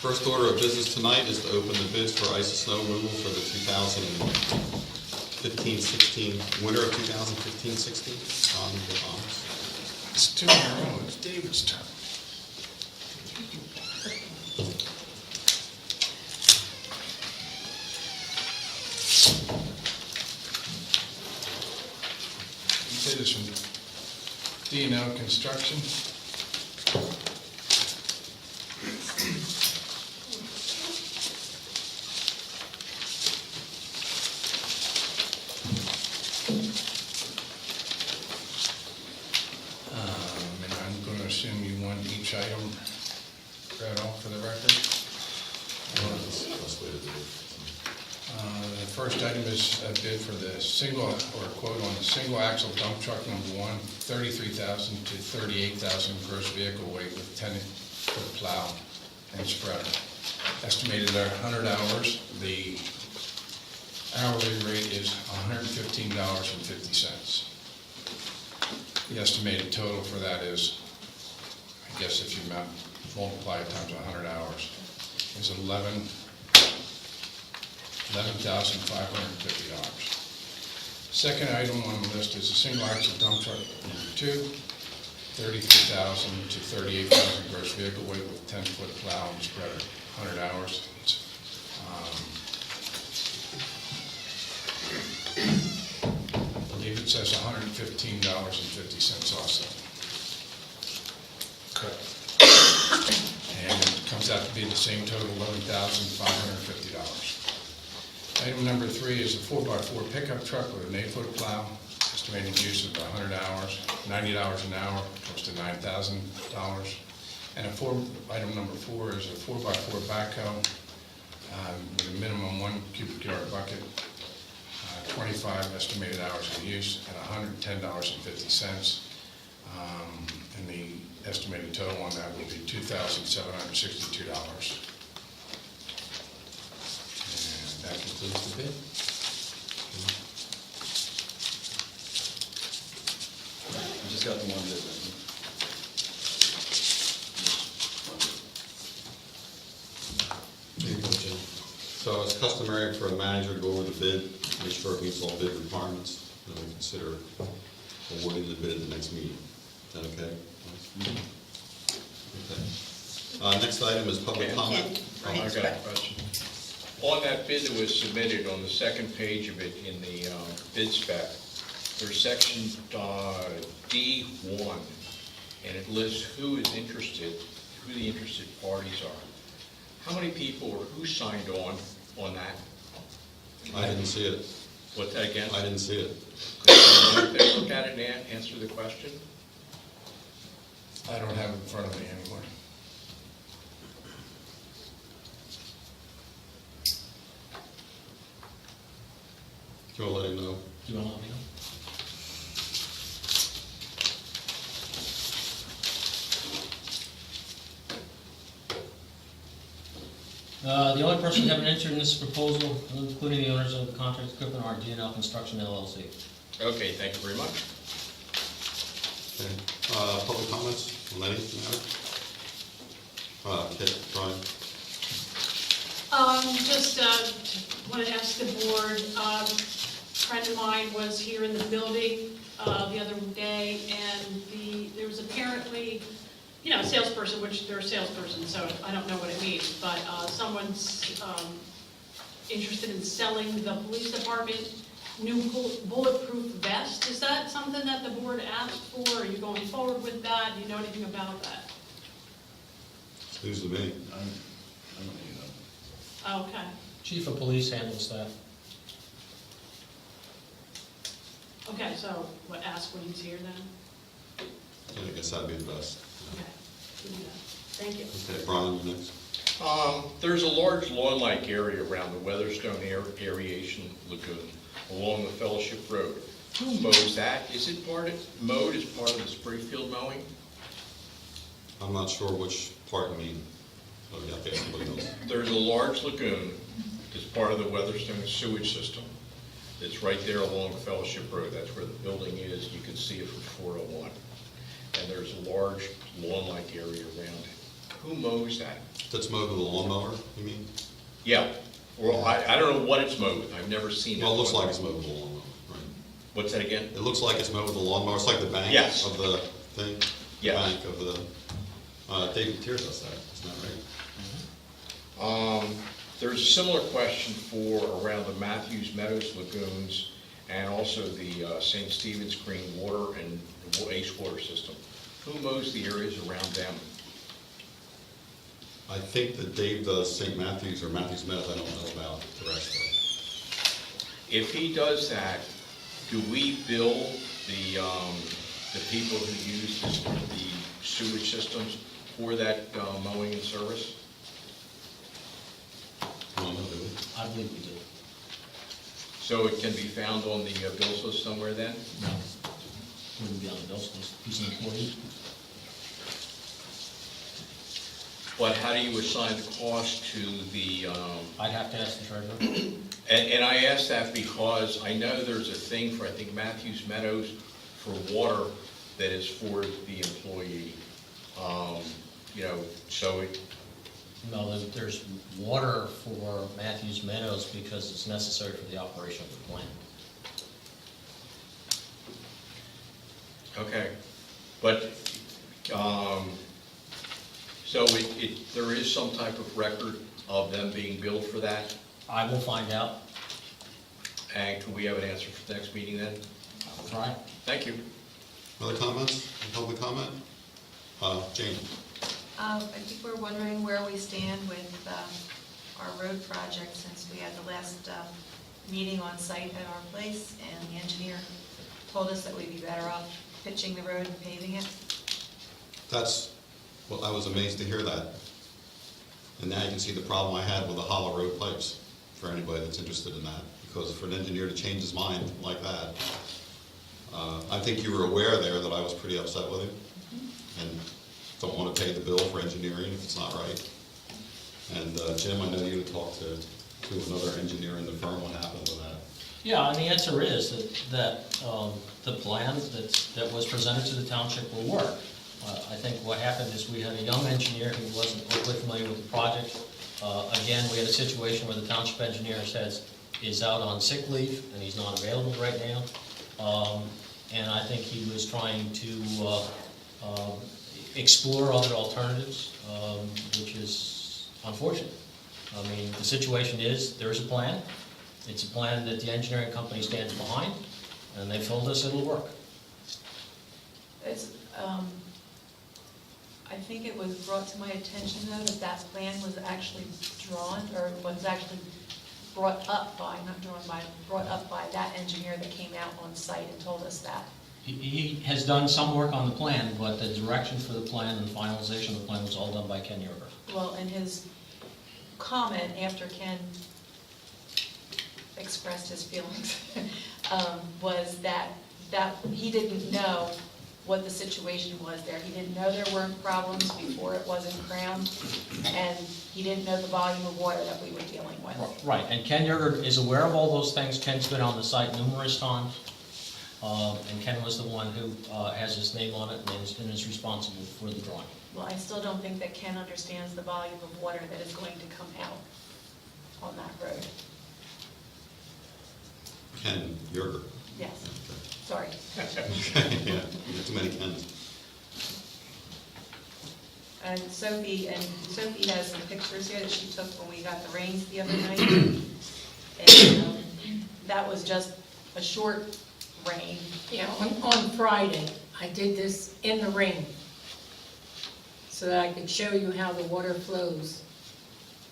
First order of business tonight is to open the bids for ice and snow removal for the 2015-16, winter of 2015-16. It's 2 in a row. It's David's turn. Bid is from D&L Construction. And I'm going to assume you want each item read off for the record. The first item is a bid for the single, or a quote on the single axle dump truck number 1, 33,000 to 38,000 gross vehicle weight with 10-foot plow and spreader. Estimated at 100 hours, the hourly rate is $115.50. The estimated total for that is, I guess if you multiply it times 100 hours, is $11,550. Second item on the list is a single axle dump truck number 2, 33,000 to 38,000 gross vehicle weight with 10-foot plow and spreader, 100 hours. I believe it says $115.50 also. Correct. And it comes out to be the same total, $11,550. Item number 3 is a 4x4 pickup truck with an 8-foot plow, estimated use of 100 hours, $90 an hour, close to $9,000. And item number 4 is a 4x4 backhoe with a minimum 1 cubic yard bucket, 25 estimated hours of use, at $110.50. And the estimated total on that will be $2,762. That concludes the bid. I just got the one bid. Here you go, Jim. So it's customary for a manager to go over the bid, make sure it meets all bid requirements, and we consider awarding the bid at the next meeting. Is that okay? Okay. Next item is public comment. I got a question. On that bid that was submitted, on the second page of it in the bid spec, there's section D1, and it lists who is interested, who the interested parties are. How many people or who signed on that? I didn't see it. What's that again? I didn't see it. Could you look at it and answer the question? I don't have it in front of me anymore. Do you want to let him know? Do you want to let me know? The only person having entered in this proposal, including the owners of the contract equipment, are D&L Construction LLC. Okay, thank you very much. Okay. Public comments on any matter? Kit, Brian? Just want to ask the board, a friend of mine was here in the building the other day, and there was apparently, a salesperson, which they're a salesperson, so I don't know what it means, but someone's interested in selling the police department new bulletproof vest. Is that something that the board asked for? Are you going forward with that? Do you know anything about that? It's news to me. I don't need that. Okay. Chief of Police handles that. Okay, so ask when he's here then? I guess that'd be the best. Okay, we'll do that. Thank you. Okay, Brian, you next. There's a large lawn-like area around the Weatherstone Aeration Lagoon along the Fellowship Road. Who mows that? Is it mowed as part of the Springfield mowing? I'm not sure which part you mean. So you have to ask somebody else. There's a large lagoon that's part of the Weatherstone sewage system. It's right there along Fellowship Road. That's where the building is. You can see it from 401. And there's a large lawn-like area around it. Who mows that? That's mowed with a lawnmower, you mean? Yeah, well, I don't know what it's mowed, I've never seen it. Well, it looks like it's mowed with a lawnmower, right? What's that again? It looks like it's mowed with a lawnmower, it's like the bank Yes. of the thing? The Yes. bank of the, David Tier does that, isn't that right? There's a similar question for around the Matthews Meadows lagoons and also the St. Stephen's Green water and wastewater system. Who mows the areas around them? I think that Dave does St. Matthews or Matthews Meadows, I don't know about the rest of it. If he does that, do we bill the people who use the sewage systems for that mowing and service? I don't know, do we? I believe we do. So it can be found on the bills list somewhere then? No. Wouldn't be on the bills list. He's an employee. But how do you assign the cost to the, I'd have to ask the treasurer. and I ask that because I know there's a thing for, I think, Matthews Meadows for water that is for the employee. You know, so it, No, there's water for Matthews Meadows because it's necessary for the operation of the plant. okay. But, so there is some type of record of them being billed for that? I will find out. And can we have an answer for the next meeting then? I will try. Thank you. Other comments, public comment? Jane? I think we're wondering where we stand with our road project since we had the last meeting on site at our place and the engineer told us that we'd be better off pitching the road and paving it. That's, well, I was amazed to hear that. And now you can see the problem I had with the hollow road pipes, for anybody that's interested in that. Because for an engineer to change his mind like that, I think you were aware there that I was pretty upset with him. And don't want to pay the bill for engineering if it's not right. And Jim, I know you had talked to another engineer in the firm, what happened with that? Yeah, and the answer is that the plan that was presented to the township will work. I think what happened is we had a young engineer who wasn't overly familiar with the project. Again, we had a situation where the township engineer is out on sick leave and he's not available right now. And I think he was trying to explore other alternatives, which is unfortunate. I mean, the situation is, there is a plan. It's a plan that the engineering company stands behind, and they told us it'll work. It's, I think it was brought to my attention though that that plan was actually drawn, or was actually brought up by, not drawn by, brought up by that engineer that came out on site and told us that. He has done some work on the plan, but the direction for the plan and finalization of the plan was all done by Ken Yerger. Well, and his comment after Ken expressed his feelings was that he didn't know what the situation was there. He didn't know there weren't problems before it wasn't crowned, and he didn't know the volume of water that we were dealing with. Right, and Ken Yerger is aware of all those things. Ken's been on the site numerous times, and Ken was the one who has his name on it and is responsible for the drawing. Well, I still don't think that Ken understands the volume of water that is going to come out on that road. Ken Yerger. Yes, sorry. Yeah, you have too many Kens. And Sophie has some pictures here that she took when we got the rains the other night. And that was just a short rain. Yeah, on Friday, I did this in the rain, so that I could show you how the water flows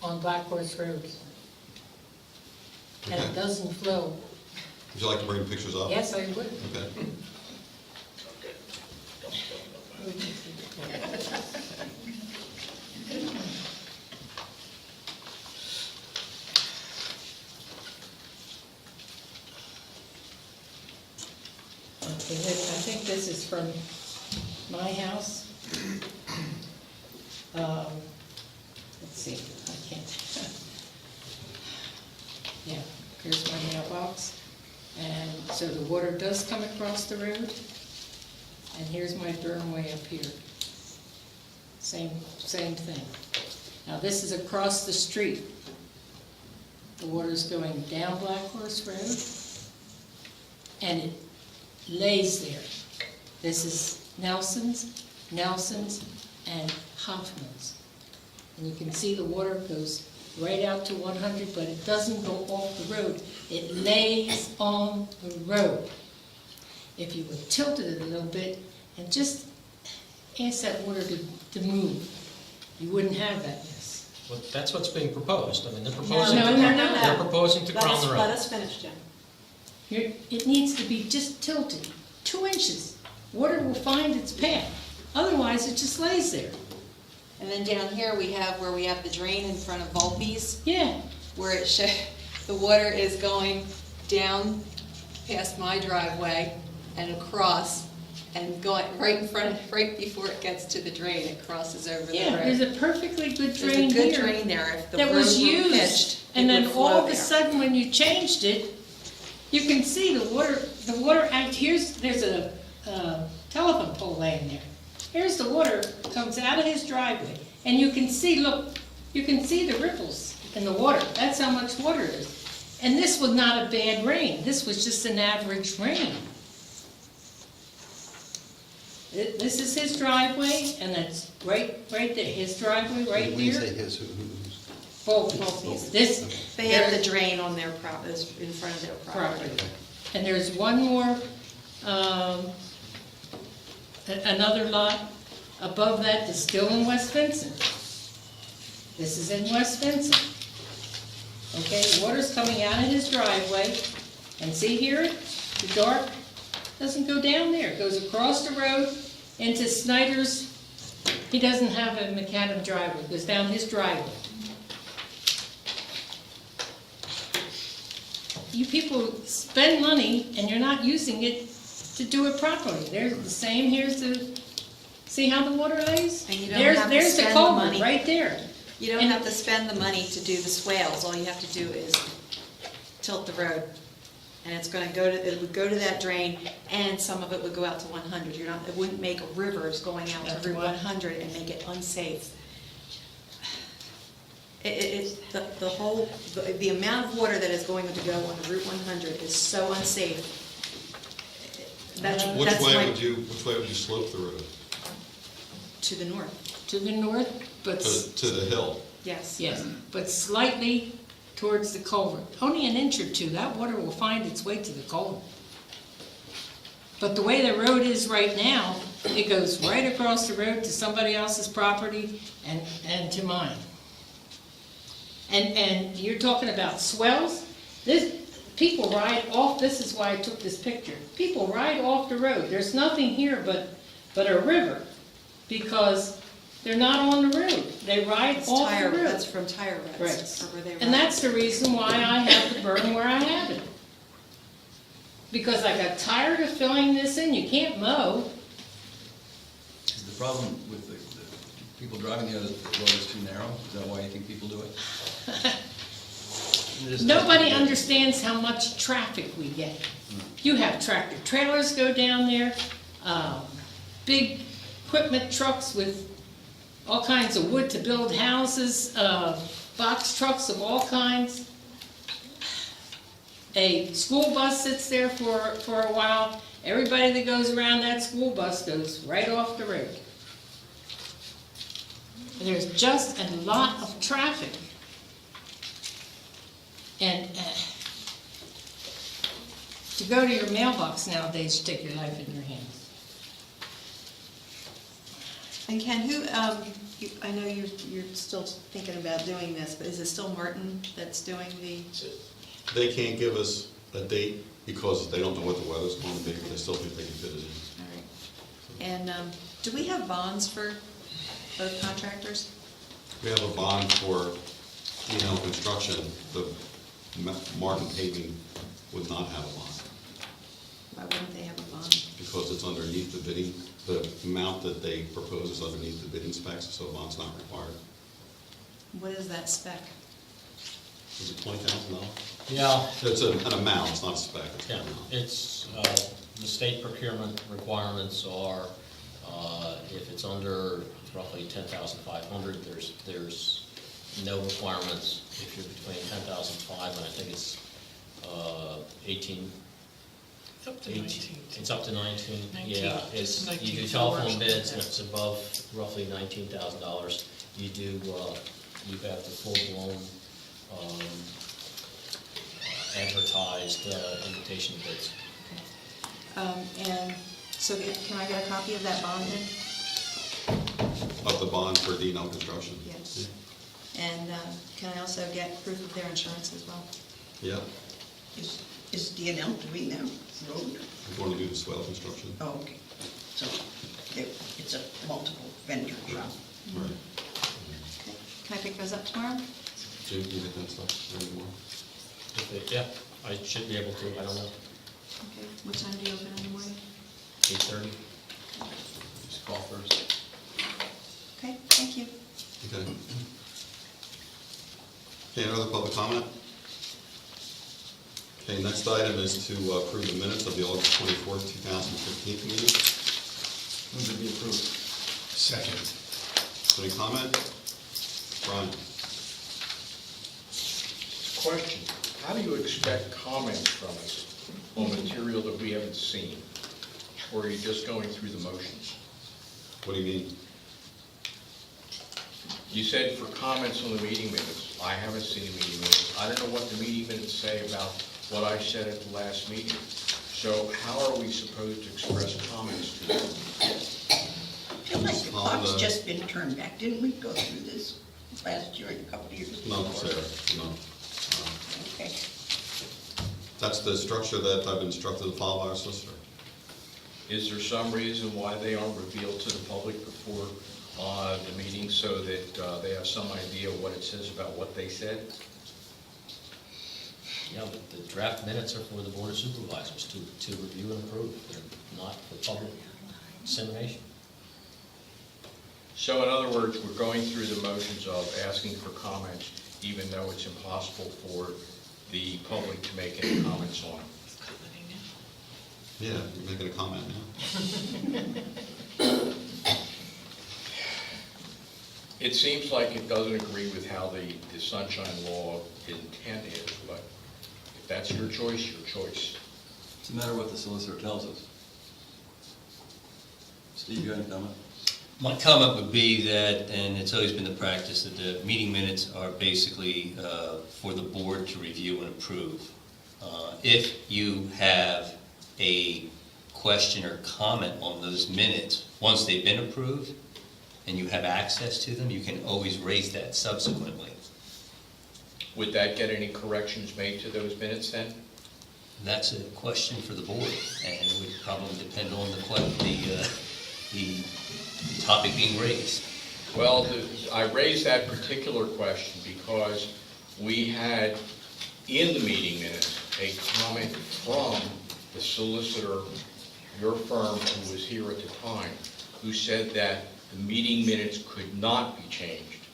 on Black Horse Road. And Okay. it doesn't flow. Would you like to bring pictures up? Yes, I would. Okay. Okay, I think this is from my house. Let's see, I can't. Yeah, here's my mailbox. And so the water does come across the road. And here's my berm way up here. Same thing. Now, this is across the street. The water's going down Black Horse Road, and it lays there. This is Nelson's, and Hoffman's. And you can see the water goes right out to 100, but it doesn't go off the road. It lays on the road. If you would tilt it a little bit and just ask that water to move, you wouldn't have that mess. Well, that's what's being proposed. I mean, they're No, proposing, no, no. they're proposing to crown the Let road. us finish, Jim. It needs to be just tilted, 2 inches. Water will find its path. Otherwise, it just lays there. And then down here, we have where we have the drain in front of Volpe's, Yeah, where the water is going down past my driveway and across, and going right in front, right before it gets to the drain, it crosses over the yeah, there's road. a perfectly good There's drain a good here drain there. If the road that were was used. pitched, it And then would all flow of a there. sudden, when you changed it, you can see the water act, there's a telephone pole laying there. Here's the water comes out of his driveway, and you can see, look, you can see the ripples in the water. That's how much water it is. And this was not a bad rain. This was just an average rain. This is his driveway, and that's right there, his driveway right When you say here. his, who's? Both. This. They have the drain on their in front of their property. Property. And there's one more, another lot above that that's still in West Vincent. This is in West Vincent. Okay, water's coming out of his driveway, and see here, the dark doesn't go down there, it goes across the road into Snyder's. He doesn't have a macadam driveway, it goes down his driveway. You people spend money and you're not using it to do it properly. There's the same, see how the water lays? And you don't have to There's the spend the culvert money. right there. You don't And- have to spend the money to do the swales, all you have to do is tilt the road. And it's gonna it would go to that drain, and some of it would go out to 100. It wouldn't make rivers going out That's to Route what- 100 and make it unsafe. The amount of water that is going to go on Route 100 is so unsafe. That's Which way my, would you slope the road? to the north, To the north, but, To the hill? yes. yes, but slightly towards the culvert. Only an inch or two, that water will find its way to the culvert. But the way the road is right now, it goes right across the road to somebody else's property and to mine. And you're talking about swells? People ride off, this is why I took this picture. People ride off the road. There's nothing here but a river, because they're not on the road. They ride It's off tire, the road. that's from tire ruts. Right. or where they And ride. that's the reason why I have the burn where I have it. Because I got tired of filling this in. You can't mow. Is the problem with the people driving there that the road is too narrow? Is that why you think people do it? Nobody understands how much traffic we get. You have tractor trailers go down there, big equipment trucks with all kinds of wood to build houses, box trucks of all kinds. A school bus sits there for a while. Everybody that goes around that school bus goes right off the road. And there's just a lot of traffic. And to go to your mailbox nowadays, you take your life in your hands. And Ken, I know you're still thinking about doing this, but is it still Martin that's doing the? They can't give us a date because they don't know what the weather's going to be, but they still think they can fit it in. All right. And do we have bonds for both contractors? We have a bond for E&L Construction. The Martin Paving would not have a bond Why wouldn't they have a bond? because it's underneath the bidding. The amount that they propose is underneath the bidding specs, so a bond's not required. What is that spec? Is it $20,000? Yeah, It's an amount, it's not a spec. It's an yeah, amount. it's, the state procurement requirements are, if it's under roughly 10,500, there's no requirements if you're between 10,005 and I think it's 18. It's up to 18. 19. It's up to 19, 19. yeah. It's, you 19 do for telephone workshop, bids, and yeah. it's above roughly $19,000. You do, you have the full-blown advertised invitation bids. And so can I get a copy of that bond then? Of the bond for D&L Construction? Yes. And can I also get proof of their insurance as well? Yeah, Is D&L doing that road? I'm going to do the swale construction. Oh, okay. So it's a multiple vendor job. Right. Okay. Can I pick those up tomorrow? Jim, do you get that stuff anymore? Yeah, I should be able to, I don't know, Okay. What time do you open in the morning? 8:30? Just call first. Okay, thank you. Okay. Okay, any other public comment? Okay, next item is to approve the minutes of the August 24th, 2015 meeting. Move to be approved. Second. Any comment? Brian? Question, how do you expect comments from us on material that we haven't seen? Or are you just going through the motions? What do you mean? You said for comments on the meeting minutes. I haven't seen the meeting minutes. I don't know what the meeting minutes say about what I said at the last meeting. So how are we supposed to express comments to them? I feel like the clock's just been turned back. Didn't we go through this last year and a couple of years before? No, Sarah, no. Okay. That's the structure that I've instructed to follow our solicitor. Is there some reason why they aren't revealed to the public before the meeting so that they have some idea what it says about what they said? Yeah, but the draft minutes are for the Board of Supervisors to review and approve. They're not for public dissemination. So in other words, we're going through the motions of asking for comments, even though it's impossible for the public to make any comments on them. Yeah, you're making a comment now. It seems like it doesn't agree with how the sunshine law intent is, but if that's your choice, your choice. It's a matter of what the solicitor tells us. Steve, you have any comment? My comment would be that, and it's always been the practice, that the meeting minutes are basically for the board to review and approve. If you have a question or comment on those minutes, once they've been approved and you have access to them, you can always raise that subsequently. Would that get any corrections made to those minutes then? That's a question for the board, and it would probably depend on the topic being raised. Well, I raised that particular question because we had in the meeting minutes a comment from the solicitor, your firm, who was here at the time, who said that the meeting minutes could not be changed.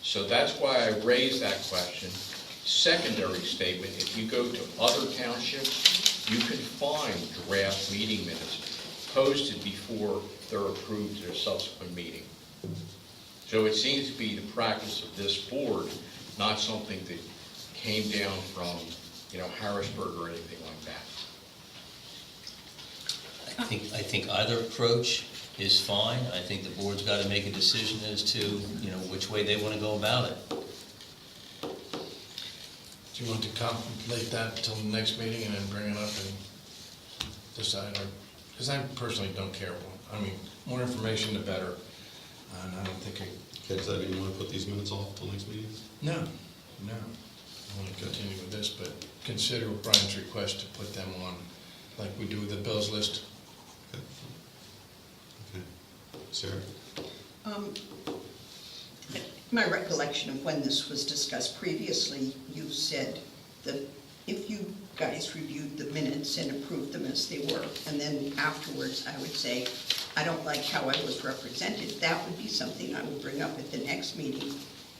So that's why I raised that question. Secondary statement, if you go to other townships, you can find draft meeting minutes posted before they're approved at a subsequent meeting. So it seems to be the practice of this board, not something that came down from, Harrisburg or anything like that. I think either approach is fine. I think the board's got to make a decision as to, which way they want to go about it. Do you want to contemplate that until the next meeting and then bring it up and decide? Because I personally don't care. I mean, more information the better. And I don't think Okay, does that mean you want to put these minutes off till next meeting? No. I want to continue with this, but consider Brian's request to put them on, like we do with the bills list. Okay. Sarah? My recollection of when this was discussed previously, you said that if you guys reviewed the minutes and approved them as they were, and then afterwards I would say, I don't like how I was represented, that would be something I would bring up at the next meeting,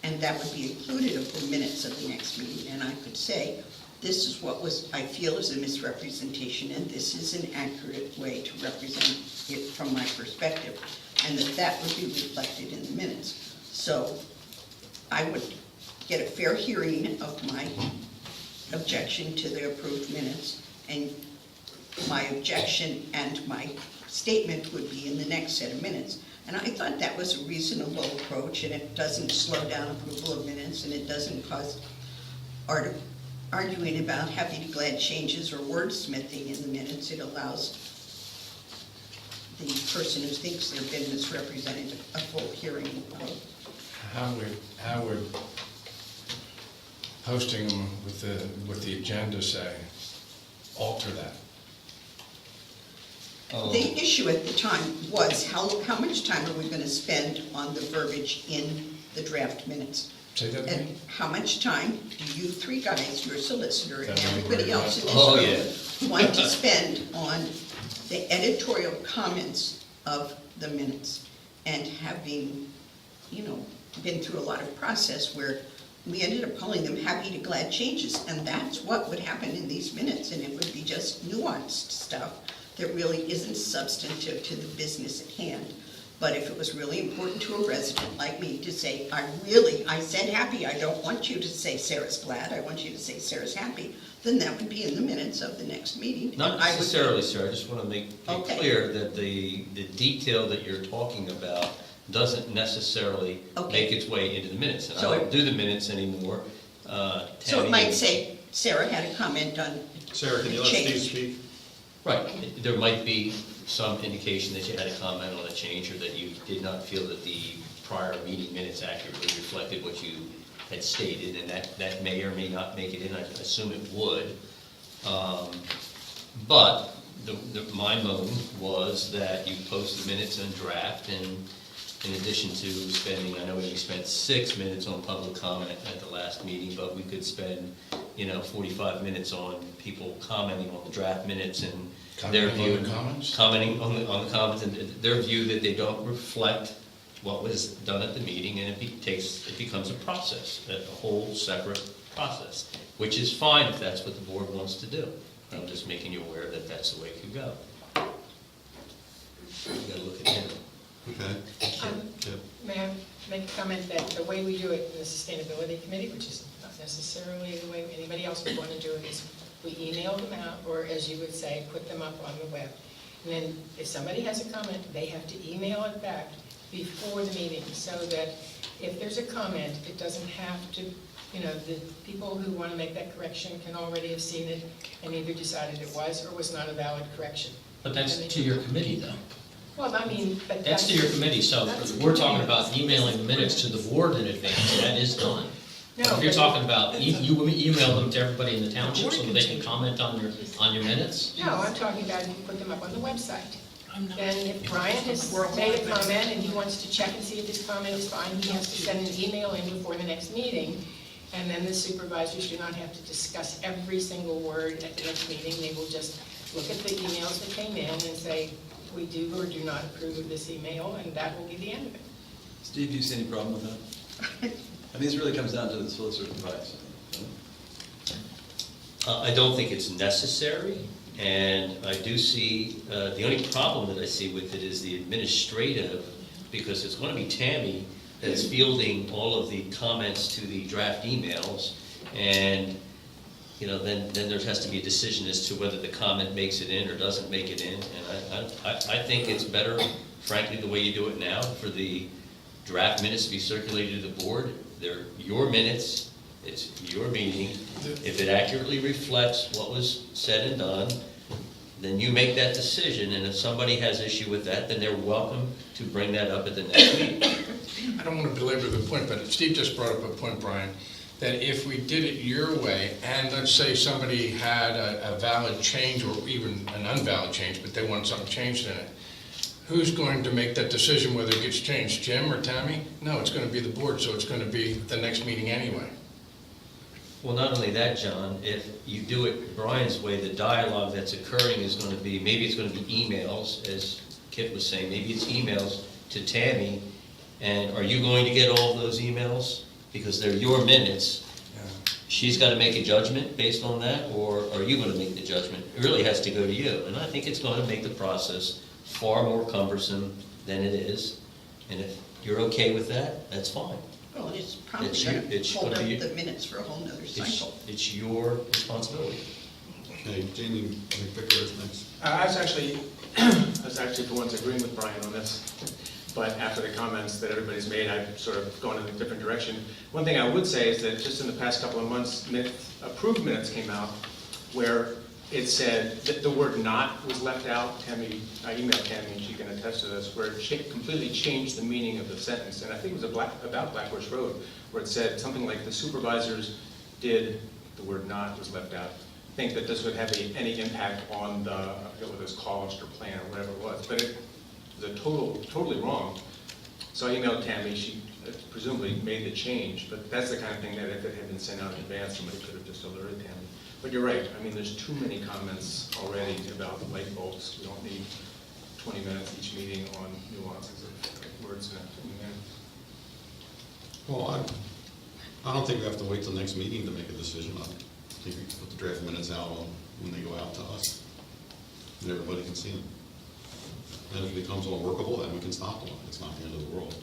and that would be included of the minutes of the next meeting, and I could say, this is what I feel is a misrepresentation, and this is an accurate way to represent it from my perspective, and that would be reflected in the minutes. So I would get a fair hearing of my objection to the approved minutes, and my objection and my statement would be in the next set of minutes. And I thought that was a reasonable approach, and it doesn't slow down approval of minutes, and it doesn't cause arguing about happy to glad changes or wordsmithing in the minutes. It allows the person who thinks they've been misrepresented a full hearing. How would posting them with the agenda say, alter that? The issue at the time was how much time are we gonna spend on the verbiage in the draft minutes? Say that And again? how much time do you three guys, your solicitor, and That's what everybody we're else in Oh, this room, want to spend on the editorial comments of the minutes? And having, been through a lot of process where we ended up calling them happy to glad changes, and that's what would happen in these minutes, and it would be just nuanced stuff that really isn't substantive to the business at hand. But if it was really important to a resident like me to say, I said happy, I don't want you to say Sarah's glad, I want you to say Sarah's happy, then that would be in the minutes of the next meeting. Not And I would- necessarily, sir, I just want to make it Okay. clear that the detail that you're talking about doesn't necessarily Okay. make its way into the minutes. And I So don't it- do the minutes anymore. So Tammy- it might say, Sarah had a comment on Sarah, can you let change. Steve speak? Right, there might be some indication that you had a comment on a change, or that you did not feel that the prior meeting minutes accurately reflected what you had stated, and that may or may not make it in, I assume it would. But my moan was that you post the minutes in draft, and in addition to spending, I know we only spent 6 minutes on public comment at the last meeting, but we could spend, 45 minutes on people commenting on the draft minutes and their Commenting on view. the comments? Commenting on the comments, and their view that they don't reflect what was done at the meeting, and it becomes a process, a whole separate process, which is fine if that's what the board wants to do. I'm just making you aware that that's the way it could go. You gotta look at it. Okay. Yep. May I make a comment that the way we do it in the Sustainability Committee, which is not necessarily the way anybody else would want to do it, is we email them out, or as you would say, put them up on the web. And then if somebody has a comment, they have to email it back before the meeting, so that if there's a comment, it doesn't have to, the people who want to make that correction can already have seen it and either decided it was or was not a valid correction. But that's to your committee, though. Well, I mean, but That's to your committee, so that's the we're talking committee. about emailing the minutes to the board in advance, that is done. But No, if you're but- talking about, you email them to everybody in the township so that they can comment on your minutes? No, I'm talking about you put them up on the website. Then if Brian has made a comment and he wants to check and see if his comment is fine, he has to send an email in before the next meeting. And then the supervisors do not have to discuss every single word at the next meeting. They will just look at the emails that came in and say, we do or do not approve of this email, and that will be the end of it. Steve, do you see any problem with that? I mean, this really comes down to the solicitor's advice. I don't think it's necessary, and I do see, the only problem that I see with it is the administrative, because it's going to be Tammy that's fielding all of the comments to the draft emails, and, then there has to be a decision as to whether the comment makes it in or doesn't make it in, and I think it's better, frankly, the way you do it now, for the draft minutes to be circulated to the board. They're your minutes, it's your meeting. If it accurately reflects what was said and done, then you make that decision, and if somebody has issue with that, then they're welcome to bring that up at the next meeting. I don't want to belabor the point, but Steve just brought up a point, Brian, that if we did it your way, and let's say somebody had a valid change or even an unvalid change, but they want something changed in it, who's going to make that decision whether it gets changed, Jim or Tammy? No, it's going to be the board, so it's going to be the next meeting anyway. Well, not only that, John, if you do it Brian's way, the dialogue that's occurring is going to be, maybe it's going to be emails, as Kit was saying, maybe it's emails to Tammy, and are you going to get all of those emails? Because they're your minutes. She's got to make a judgment based on that, or are you going to make the judgment? It really has to go to you, and I think it's going to make the process far more cumbersome than it is, and if you're okay with that, that's fine. Well, it's probably It's going you- to it's hold gonna up be- the minutes for a whole nother cycle. It's your responsibility. Okay, Jamie McVicker is next. I was actually for once agreeing with Brian on this, but after the comments that everybody's made, I've sort of gone in a different direction. One thing I would say is that just in the past couple of months, approved minutes came out where it said that the word "not" was left out. Tammy, I emailed Tammy and she can attest to this, where it completely changed the meaning of the sentence. And I think it was about Black Horse Road, where it said something like the supervisors did, the word "not" was left out. Think that this would have any impact on the, I forget whether it was cost or plan or whatever it was, but it was totally wrong. So I emailed Tammy, she presumably made the change, but that's the kind of thing that if it had been sent out in advance, somebody could have just alerted Tammy. But you're right, I mean, there's too many comments already about light bulbs. We don't need 20 minutes each meeting on nuances of words in a minute. Well, I don't think we have to wait till next meeting to make a decision. I think we can put the draft minutes out on when they go out to us, and everybody can see them. And if it becomes unworkable, then we can stop them. It's not the end of the world.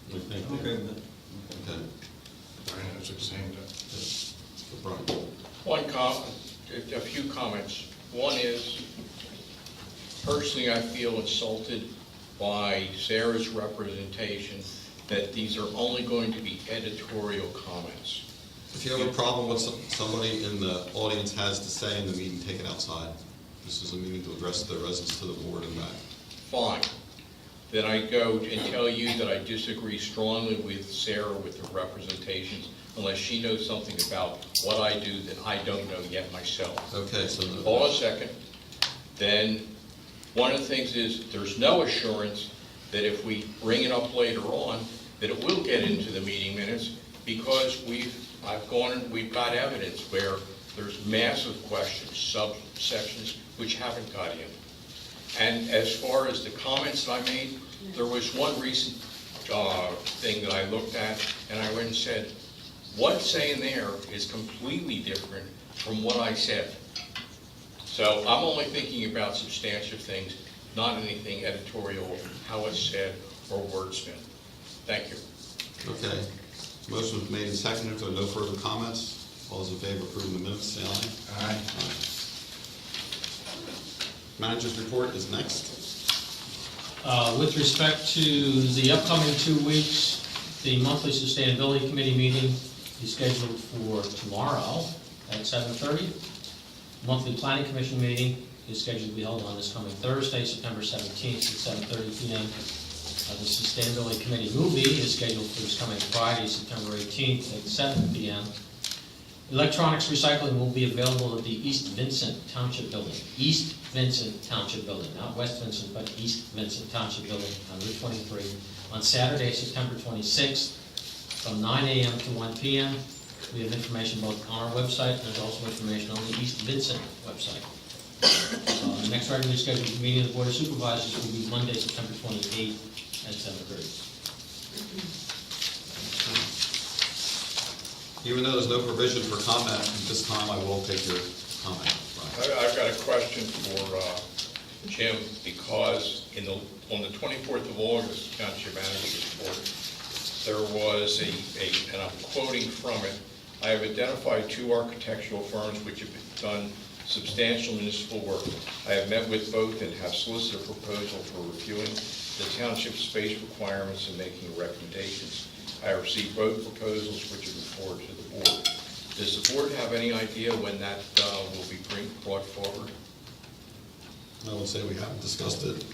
What do you think, Okay Dave? with that. Okay. Brian has the same, So, Brian. A few comments. One is, personally, I feel insulted by Sarah's representation that these are only going to be editorial comments. If you have a problem with somebody in the audience has to say in the meeting, take it outside. This is a meeting to address the residents to the board and back. Fine. Then I go and tell you that I disagree strongly with Sarah with her representations, unless she knows something about what I do that I don't know yet myself. Okay, so. Hold on a second. Then, one of the things is, there's no assurance that if we bring it up later on, that it will get into the meeting minutes, because we've got evidence where there's massive questions, subsections, which haven't got in. And as far as the comments that I made, there was one recent thing that I looked at, and I went and said, what's saying there is completely different from what I said. So I'm only thinking about substantive things, not anything editorial, how it's said, or wordsmith. Thank you. Okay. Motion was made and seconded. If there are no further comments, all those in favor of approving the minutes, say aye. Aye. Manager's report is next. With respect to the upcoming 2 weeks, the monthly sustainability committee meeting is scheduled for tomorrow at 7:30. Monthly planning commission meeting is scheduled to be held on this coming Thursday, September 17th at 7:30 p.m. The sustainability committee movie is scheduled for this coming Friday, September 18th at 7 p.m. Electronics recycling will be available at the East Vincent Township Building. East Vincent Township Building, not West Vincent, but East Vincent Township Building on Route 23 on Saturday, September 26th from 9 a.m. to 1 p.m. We have information both on our website and there's also information on the East Vincent website. The next regularly scheduled meeting of the Board of Supervisors will be Monday, September 28th at 7:30. Even though there's no provision for comment at this time, I will take your comment. Brian. I've got a question for Jim, because on the 24th of August, Township Manager's Report, there was and I'm quoting from it, I have identified 2 architectural firms which have done substantial municipal work. I have met with both and have solicited a proposal for reviewing the township space requirements and making recommendations. I have received both proposals which have been forwarded to the board. Does the board have any idea when that will be brought forward? I would say we haven't discussed it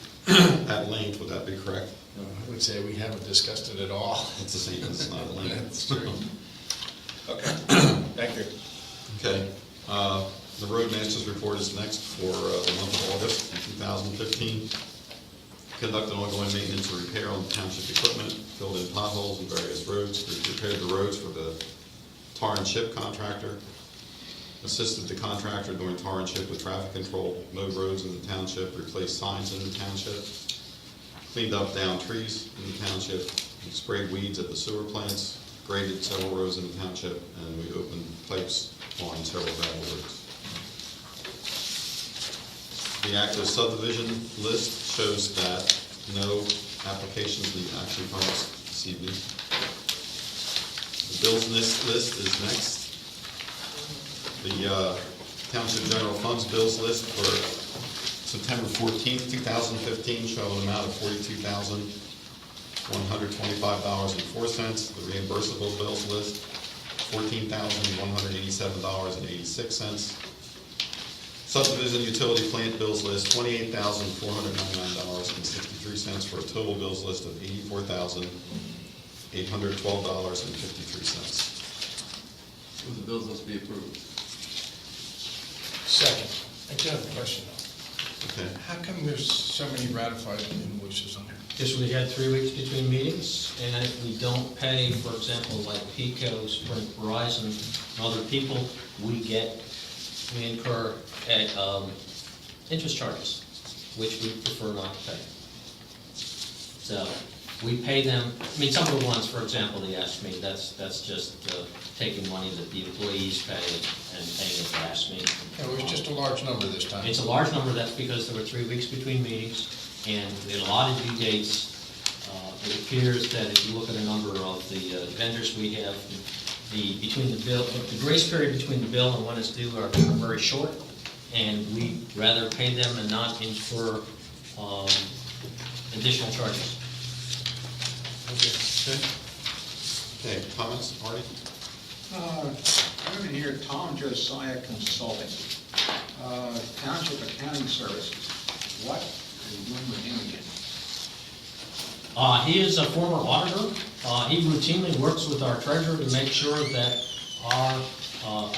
at length. Would that be correct? I would say we haven't discussed it at all. It's the same, it's not at length. That's true. Okay, thank you. Okay. The Roadmaster's report is next for the month of August 2015. Conduct an ongoing maintenance and repair on township equipment, filled in potholes in various roads, repaired the roads for the tar and chip contractor, assisted the contractor during tar and chip with traffic control, mowed roads in the township, replaced signs in the township, cleaned up down trees in the township, sprayed weeds at the sewer plants, graded several roads in the township, and we opened pipes on several gravel roads. The active subdivision list shows that no applications need action from us this evening. The bills list is next. The Township General Funds bills list for September 14th, 2015 show an amount of $42,125.04. The reimbursable bills list, $14,187.86. Subdivision utility plant bills list, $28,499.63 for a total bills list of $84,812.53. Move the bills must be approved. Second, I do have a question though. Okay. How come there's so many ratified invoices on there? Because we had 3 weeks between meetings, and if we don't pay, for example, like Pico, Sprint, Verizon, and other people, we incur interest charges, which we prefer not to pay. So, we pay them, I mean, some of the ones, for example, they asked me, that's just taking money that the employees pay and paying it to ask me. It was just a large number this time. It's a large number, that's because there were 3 weeks between meetings, and we had a lot of due dates. It appears that if you look at a number of the vendors we have, between the bill, the grace period between the bill and when it's due are very short, and we rather pay them and not incur additional charges. Okay, comments, Artie? I'm in here, Tom Josiah Consulting, Township Accounting Services. What are you doing with him again? He is a former auditor. He routinely works with our treasurer to make sure that our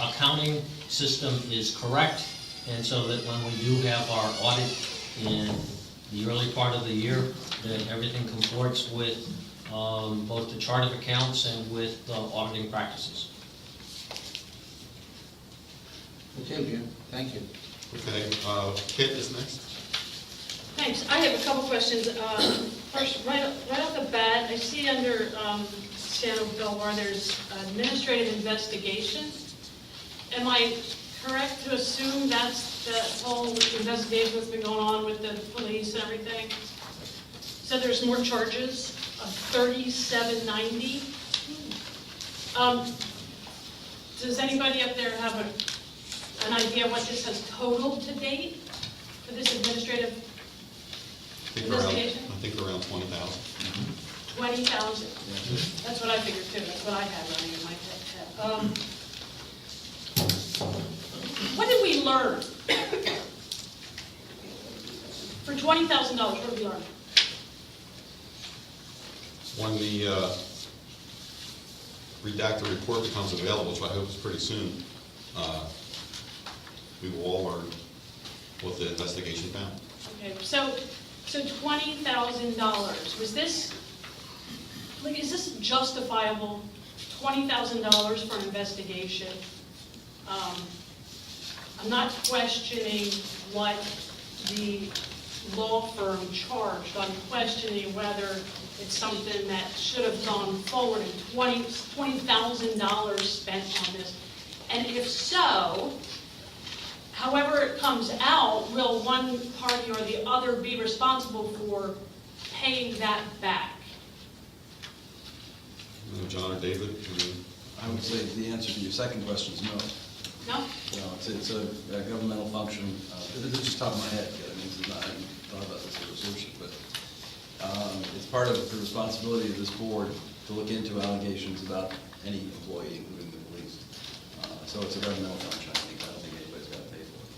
accounting system is correct, and so that when we do have our audit in the early part of the year, that everything comports with both the chart of accounts and with auditing practices. Okay, Jim, thank you. Okay, Kit is next. Thanks. I have a couple questions. First, right off the bat, I see under San Belvoir, there's administrative investigation. Am I correct to assume that's the whole investigation that's been going on with the police and everything? So there's more charges of $37.90. Does anybody up there have an idea what this has totaled to date for this administrative investigation? I think around 20,000. 20,000. That's what I figured too. That's what I had running in my head. What did we learn? For $20,000, what did we learn? When the redacted report becomes available, which I hope is pretty soon, we will all learn what the investigation found. Okay, so $20,000. Was this, like, is this justifiable? $20,000 for an investigation? I'm not questioning what the law firm charged. I'm questioning whether it's something that should have gone forward and $20,000 spent on this. And if so, however it comes out, will one party or the other be responsible for paying that back? John or David? I would say the answer to your second question is no. No? No, it's a governmental function. This is just top of my head. I mean, this is not, I haven't thought about this resolution, but it's part of the responsibility of this board to look into allegations about any employee, including the police. So it's a governmental function, I think. I don't think anybody's got to pay for it.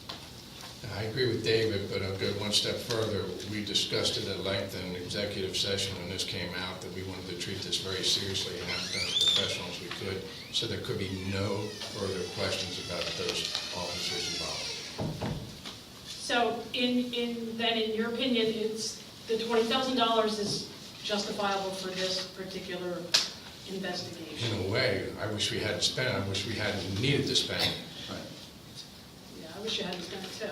I agree with David, but I'll go one step further. We discussed it at length in executive session when this came out, that we wanted to treat this very seriously and have done as professional as we could, so there could be no further questions about those officers involved. So in your opinion, it's the $20,000 is justifiable for this particular investigation? In a way, I wish we hadn't spent it. I wish we hadn't needed to spend it. Right. Yeah, I wish you hadn't done it too.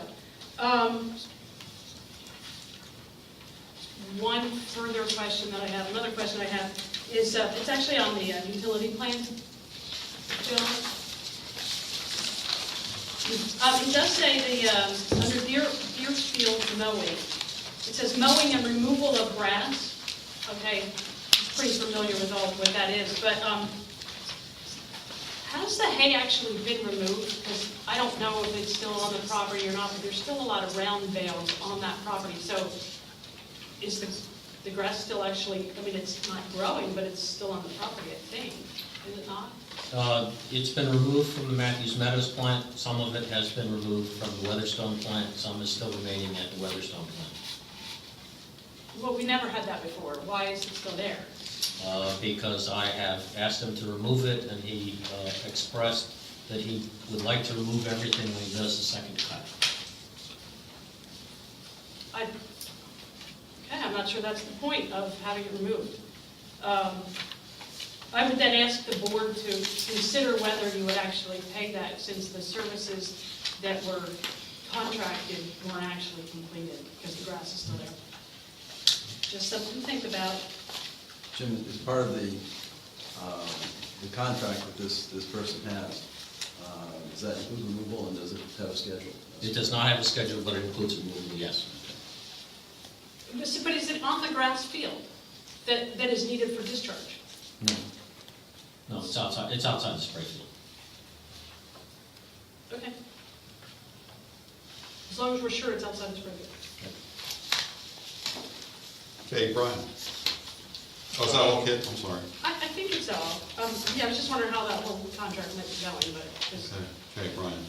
One further question that I have, another question I have is, it's actually on the utility plan, Joe. It does say under Deerfield mowing, it says mowing and removal of grass. Okay, I'm pretty familiar with all what that is, but Has the hay actually been removed? Because I don't know if it's still on the property or not, but there's still a lot of round bales on that property. So is the grass still actually, I mean, it's not growing, but it's still on the property, I think. Is it not? It's been removed from the Matthews Meadows plant, some of it has been removed from the Weatherstone plant, some is still remaining at the Weatherstone plant. Well, we never had that before. Why is it still there? Because I have asked him to remove it, and he expressed that he would like to remove everything when he does the second cut. I'm not sure that's the point of having it removed. I would then ask the board to consider whether you would actually pay that, since the services that were contracted weren't actually completed, because the grass is still there. Just something to think about. Jim, as part of the contract that this person has, does that include removal and does it have a schedule? It does not have a schedule, but it includes removal, yes. But is it on the grass field that is needed for discharge? No. No, it's outside the spray field. Okay. As long as we're sure it's outside the spray field. Okay, Brian. Oh, is that all, Kit? I'm sorry. I think it's all. Yeah, I was just wondering how that whole contract might be going, but just. Okay, Brian.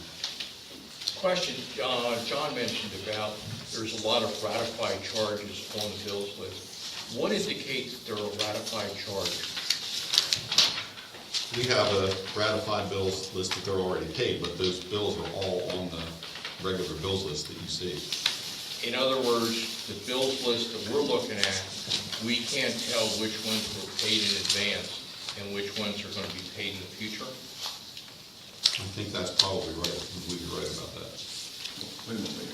Question, John mentioned about there's a lot of ratified charges on the bills list. What indicates that they're a ratified charge? We have a ratified bills list that they're already paid, but those bills are all on the regular bills list that you see. In other words, the bills list that we're looking at, we can't tell which ones were paid in advance and which ones are going to be paid in the future? I think that's probably right. I believe you're right about that. Wait a minute.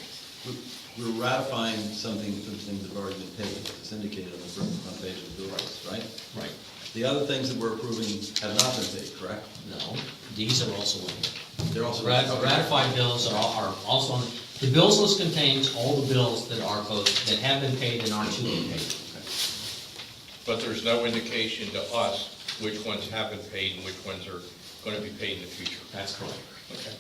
We're ratifying something for the things that have already been paid. It's indicated on the front page of the bill list, right? Right. The other things that we're approving have not been paid, correct? No, these are also in here. They're also Ratified bills are also on, the bills list contains all the bills that are both, that have been paid and are to be paid. But there's no indication to us which ones have been paid and which ones are going to be paid in the future. That's correct. Okay.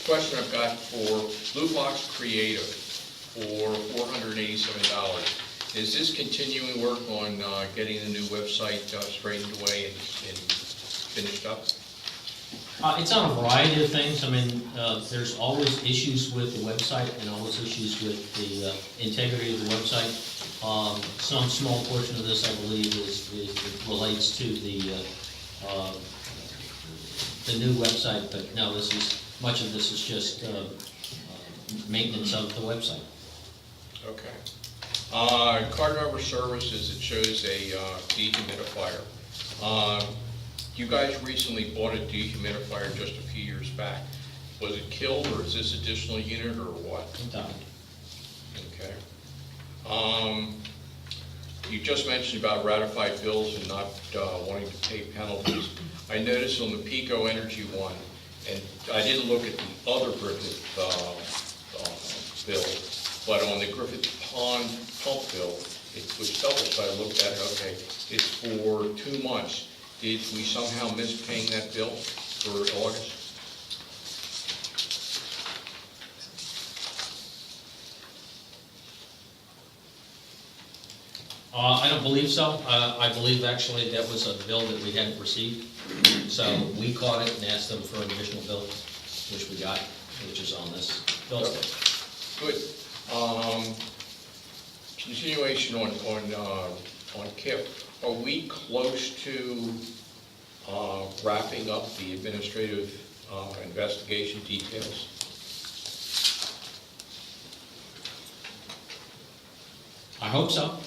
Question I've got for Blue Box Creative for $487. Is this continuing work on getting the new website straightened away and finished up? It's on a variety of things. I mean, there's always issues with the website and always issues with the integrity of the website. Some small portion of this, I believe, relates to the new website, but no, much of this is just maintenance of the website. Okay. Card member services, it shows a dehumidifier. You guys recently bought a dehumidifier just a few years back. Was it killed, or is this additional unit, or what? It died. Okay. You just mentioned about ratified bills and not wanting to pay penalties. I noticed on the Pico Energy one, and I didn't look at the other Griffith bill, but on the Griffith Pond pump bill, it was double, so I looked at it, okay, it's for 2 months. Did we somehow miss paying that bill for August? I don't believe so. I believe actually that was a bill that we hadn't received. So we caught it and asked them for an additional bill, which we got, which is on this bill list. Good. Continuation on KIP. Are we close to wrapping up the administrative investigation details? I hope so.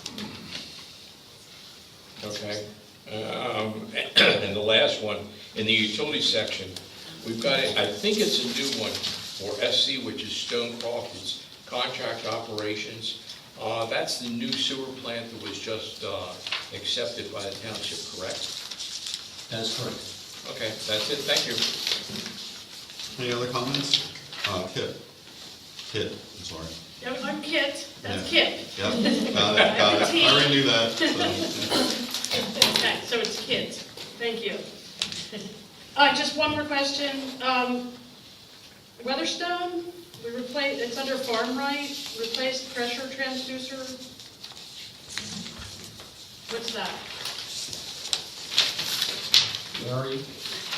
Okay. And the last one, in the utility section, we've got, I think it's a new one for SC, which is Stonecroft, it's contract operations. That's the new sewer plant that was just accepted by the township, correct? That is correct. Okay, that's it, thank you. Any other comments? Kit, I'm sorry. Yeah, I'm Kit, that's Yeah. Kit. Yep, got it. I already knew that. So. Okay, so it's Kit, thank you. Just one more question. Weatherstone, we replaced, it's under farm right, replaced pressure transducer. What's that? Where are you?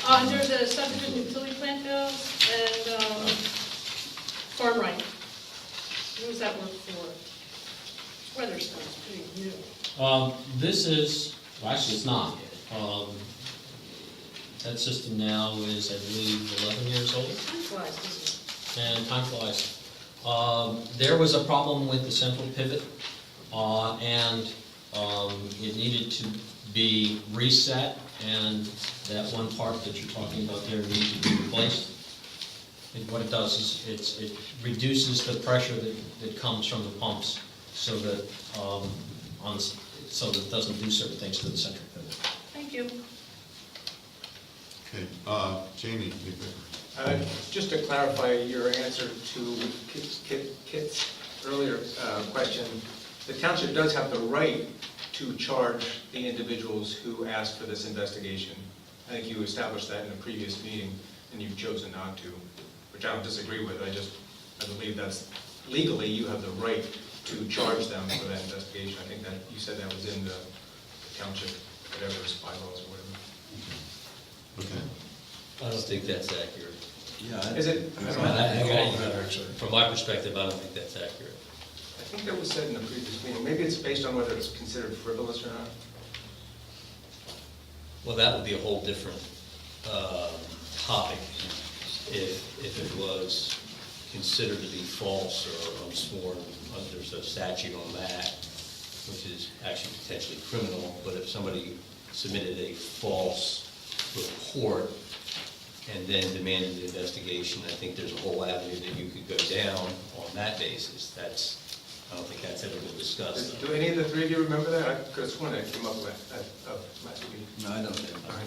Under the subdivision utility plant bill and farm right. Who does that work for? Weatherstone's pretty new. This is, well, actually, it's not. That system now is, I believe, 11 years old. Time flies, doesn't it? And time flies. There was a problem with the central pivot, and it needed to be reset, and that one part that you're talking about there needs to be replaced. And what it does is it reduces the pressure that comes from the pumps, so that so that it doesn't do certain things to the central pivot. Thank you. Okay, Jamie, Just to clarify your answer to Kit's earlier question, the township does have the right to charge the individuals who asked for this investigation. I think you established that in a previous meeting, and you've chosen not to, which I don't disagree with. I believe that's legally, you have the right to charge them for that investigation. I think that you said that was in the township, whatever, bylaws or whatever. okay. I don't think that's accurate. Yeah. Is it? I don't know. From my perspective, I don't think that's accurate. I think that was said in the previous meeting. Maybe it's based on whether it's considered frivolous or not. Well, that would be a whole different topic if it was considered to be false or unsworn. There's a statute on that, which is actually potentially criminal, but if somebody submitted a false report and then demanded an investigation, I think there's a whole avenue that you could go down on that basis. I don't think that's ever been discussed. Do any of the three of you remember that? I could have sworn I came up with that last week. No, I don't. I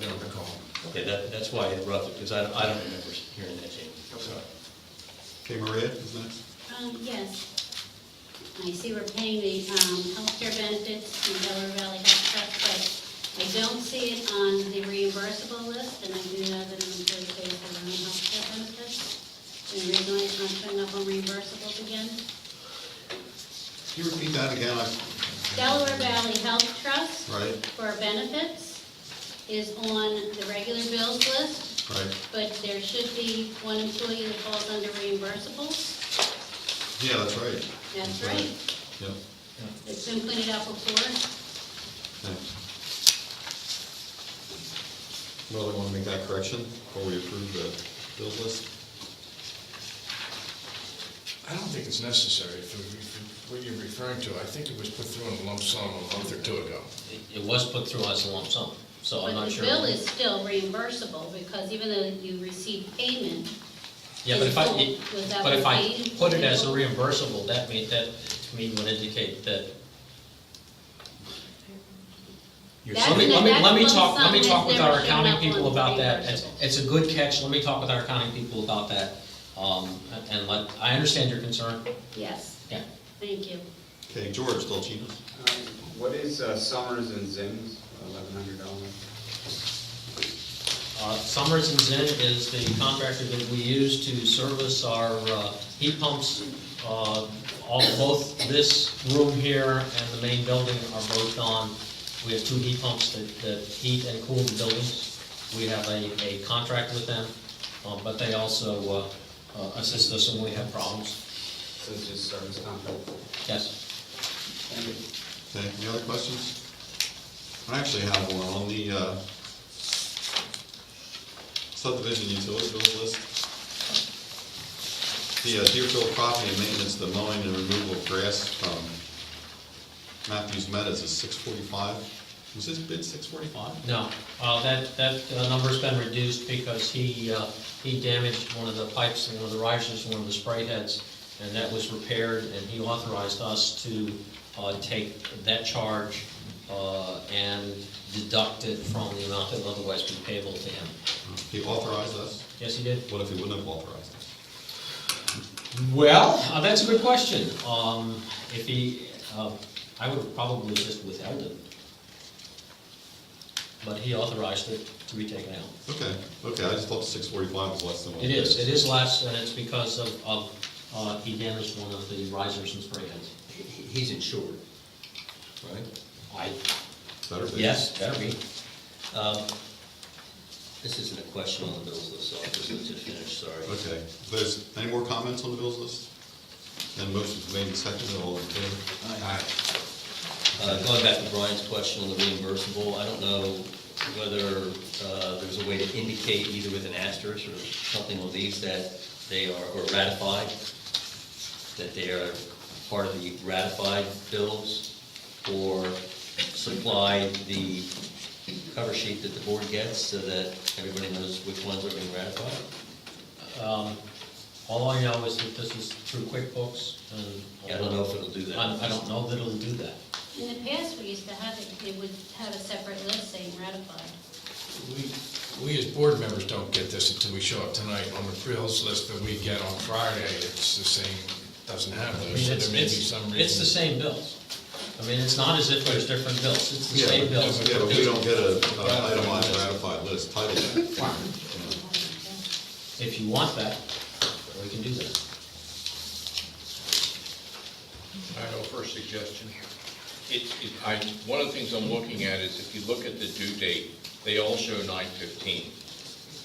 don't recall. Okay, that's why I interrupted, because I don't remember hearing that, Jamie. Okay, Maria is next. Yes. I see we're paying the healthcare benefits in Delaware Valley Health Trust, but I don't see it on the reimbursable list, and I do know that an employee pays their own healthcare benefits. And the reason why it's not showing up on reimbursables again? Can you repeat that again? Delaware Valley Health Trust Right, for benefits is on the regular bills list, right. but there should be one employee that falls under reimbursables. Yeah, that's right. That's right. Yep. It's been pointed out before. Okay. Well, we want to make that correction before we approve the bills list? I don't think it's necessary for what you're referring to. I think it was put through in a lump sum a month or two ago. It was put through as a lump sum, so I'm But not the sure. bill is still reimbursable, because even though you receive payment, Yeah, but if I, Was that but if what I paid? put it as a reimbursable, that to me would indicate that. That's Let me lump talk sum has with our never shown accounting up people on about that. reimbursable. It's a good catch, let me talk with our accounting people about that. I understand your concern. yes, Yeah. thank you. Okay, George Dolcinos. What is Summers and Zims, $1,100? Summers and Zinn is the contractor that we use to service our heat pumps. Both this room here and the main building are both on. We have two heat pumps that heat and cool the buildings. We have a contract with them, but they also assist us when we have problems. So it's just service contract? Yes. Thank you. Okay, any other questions? I actually have one on the subdivision utility bills list. The Deerfield property and maintenance, the mowing and removal of grass from Matthews Meadows is $645. Was his bid $645? No, that number's been reduced because he damaged one of the pipes, one of the risers, one of the spray heads, and that was repaired, and he authorized us to take that charge and deduct it from the amount that would otherwise be payable to him. He authorized us? Yes, he did. What if he wouldn't have authorized us? Well, that's a good question. I would have probably just withheld it. but he authorized it to be taken out. Okay, okay, I just thought 645 was less than what It is less, and it's because of he damaged one of the risers and spray heads. He's insured, right? Better be. Yes, better be. This isn't a question on the bills list, so I'll just let you finish, sorry. Okay, if there's any more comments on the bills list? Then motion's made and seconded, all in favor? Aye. Going back to Brian's question on the reimbursable, I don't know whether there's a way to indicate either with an asterisk or something on these that they are, or ratified, that they are part of the ratified bills, or supply the cover sheet that the board gets so that everybody knows which ones are being ratified? All I know is that this is through QuickBooks, and I don't know if it'll do that. I don't know that it'll do that. In the past, we used to have it would have a separate list saying ratified. We as board members don't get this until we show up tonight. On the bills list that we get on Friday, it's the same, doesn't have I those, mean, so it's, there may be some reason. it's the same bills. I mean, it's not as if there's different bills, it's the same bills. Yeah, but we don't get a itemized ratified list titled that. If you want that, we can do that. I have a first suggestion. One of the things I'm looking at is if you look at the due date, they all show 9/15.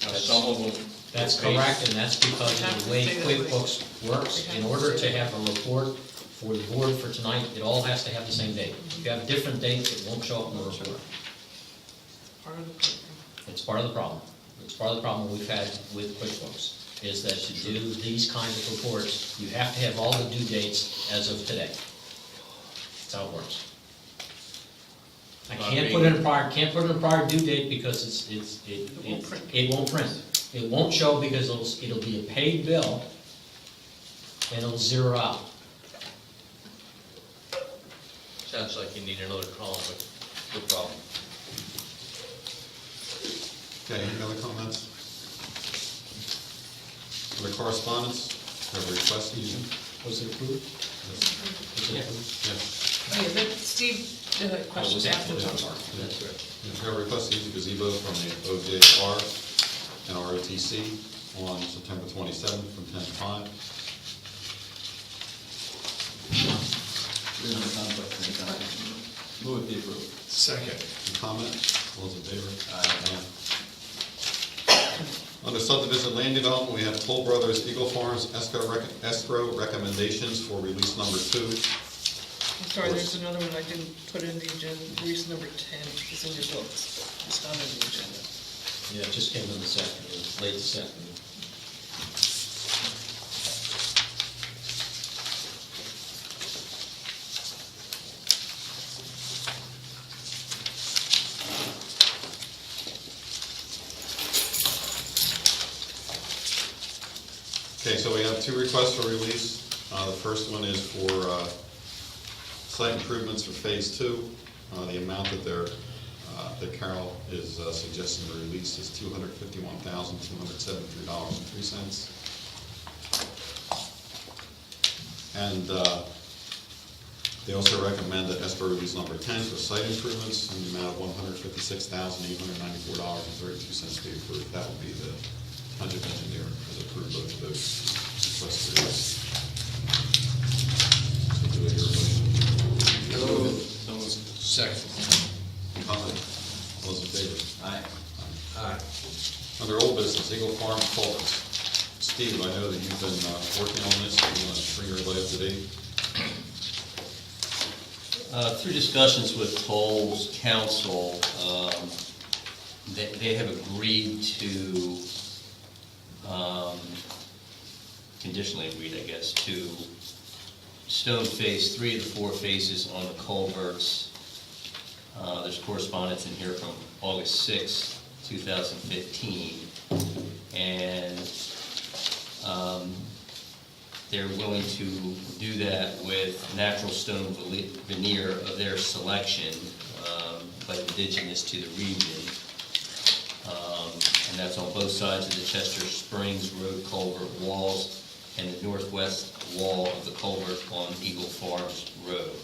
Now, some of them. That's correct, and that's because of the way QuickBooks works. In order to have a report for the board for tonight, it all has to have the same date. If you have different dates, it won't show up in the report. It's part of the problem. It's part of the problem we've had with QuickBooks, is that to do these kinds of reports, you have to have all the due dates as of today. That's how it works. I can't put in a prior due date because it won't print. It won't show because it'll be a paid bill and it'll zero out. Sounds like you need another column, but no problem. Okay, any other comments? Under correspondence, have a request, Susan? Was it approved? Yes. Was it approved? Yes. Oh, yeah, but Steve, the questions afterwards. That's right. Yes, we have a request to use a gazebo from the OJR and ROTC on September 27th from 10 to 5. There's no conflict of any kind. Move it be approved. Second. Any comment? All those in favor? Aye. Under subdivision land development, we have Toll Brothers Eagle Farms escrow recommendations for release number 2. I'm sorry, there's another one I didn't put in the agenda, release number 10 is in your books, it's not in the agenda. Yeah, it just came in this afternoon, late this afternoon. Okay, so we have 2 requests for release. The first one is for site improvements for phase 2. The amount that that Carol is suggesting the release is $251,273.03. And they also recommend that escrow release number 10 for site improvements in the amount of $156,894.32 be approved. That would be the Township engineer has approved both of those requests for release. So do I hear a motion? Second. Comment? All those in favor? Aye. Aye. Under old business, Eagle Farm culverts. Steve, I know that you've been working on this. You want to bring everybody up to date? Through discussions with Toll's council, they have agreed to, conditionally agreed, I guess, to stone phase 3 of the 4 phases on the culverts. There's correspondence in here from August 6, 2015, and they're willing to do that with natural stone veneer of their selection, but indigenous to the region. And that's on both sides of the Chester Springs Road culvert walls and the northwest wall of the culvert on Eagle Farms Road.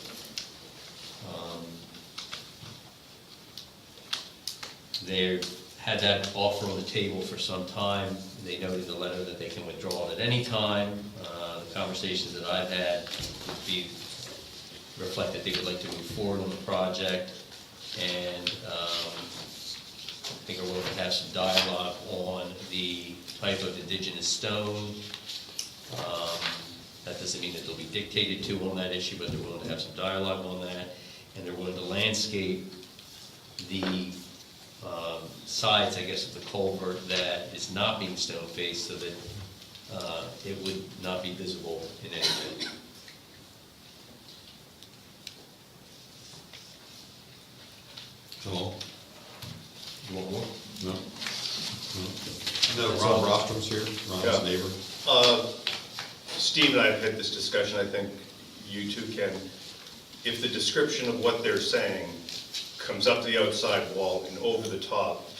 They had that offer on the table for some time. They noted in the letter that they can withdraw it at any time. The conversations that I've had reflect that they would like to move forward on the project, and I think are willing to have some dialogue on the type of indigenous stone. That doesn't mean that they'll be dictated to on that issue, but they're willing to have some dialogue on that, and they're willing to landscape the sides, I guess, of the culvert that is not being stone faced, so that it would not be visible in any way. Hello? You want more? No? No, Rob Rostrom's here, Rob's Yeah. neighbor. Steve and I have had this discussion, I think you two can. If the description of what they're saying comes up the outside wall and over the top,